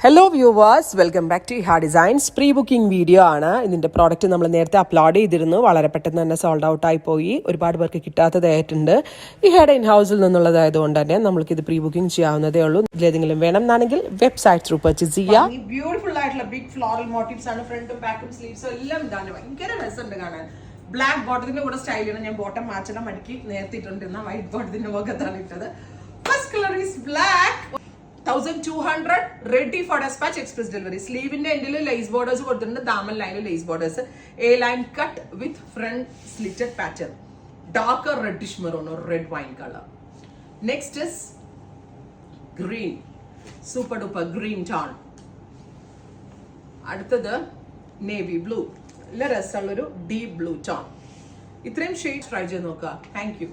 Hello viewers, welcome back to Iha designs. Pre booking video ആണ്. ഇതിൻ്റെ product നമ്മൾ നേരത്തെ അപ്ലോഡ് ചെയ്തിരുന്നു. വളരെ പെട്ടെന്ന് തന്നെ സോൾഡ് ഔട്ട് ആയി പോയി. ഒരുപാട് പേർക്ക് കിട്ടാത്തതായിട്ടുണ്ട്. ഇഹയുടെ ഇൻ ഹൗസിൽ നിന്നുള്ളതായതുകൊണ്ട് തന്നെ നമ്മൾക്കിത് പ്രീ ബുക്കിംഗ് ചെയ്യാവുന്നതേ ഉള്ളൂ. ഇതിലേതെങ്കിലും വേണം എന്നാണെങ്കിൽ വെബ്സൈറ്റ് ത്രൂ പർച്ചേസ് ചെയ്യാം. ബ്യൂട്ടിഫുൾ ആയിട്ടുള്ള ബിഗ് ഫ്ലോറൽ മോട്ടീവ്സ് ആണ്. ഫ്രണ്ടും ബാക്കും സ്ലീവ്സും എല്ലാം ഇതാണ്. ഭയങ്കര രസമുണ്ട് കാണാൻ. ബ്ലാക്ക് ബോട്ടത്തിന്റെ കൂടെ സ്റ്റൈലാണ്. ഞാൻ ബോട്ടം മാച്ചണം മടക്കി നേരത്തിട്ടുണ്ടിരുന്ന വൈറ്റ് ബോട്ടത്തിന്റെ മുഖത്താണ് ഇട്ടത്. First colour is black. 1200 ready for dispatch, express delivery. Sleeve in the end lace borders കൊടുത്തിട്ടുണ്ട്. ദാമൻ ലൈനിൽ lace borders. A line cut with front slitted pattern. Darker reddish maroon or red wine color. Next is green. Super duper green tone. അടുത്തത് navy blue. നല്ല രസമുള്ളൊരു deep blue tone. ഇത്രയും shades try ചെയ്ത് നോക്കുക. Thank you.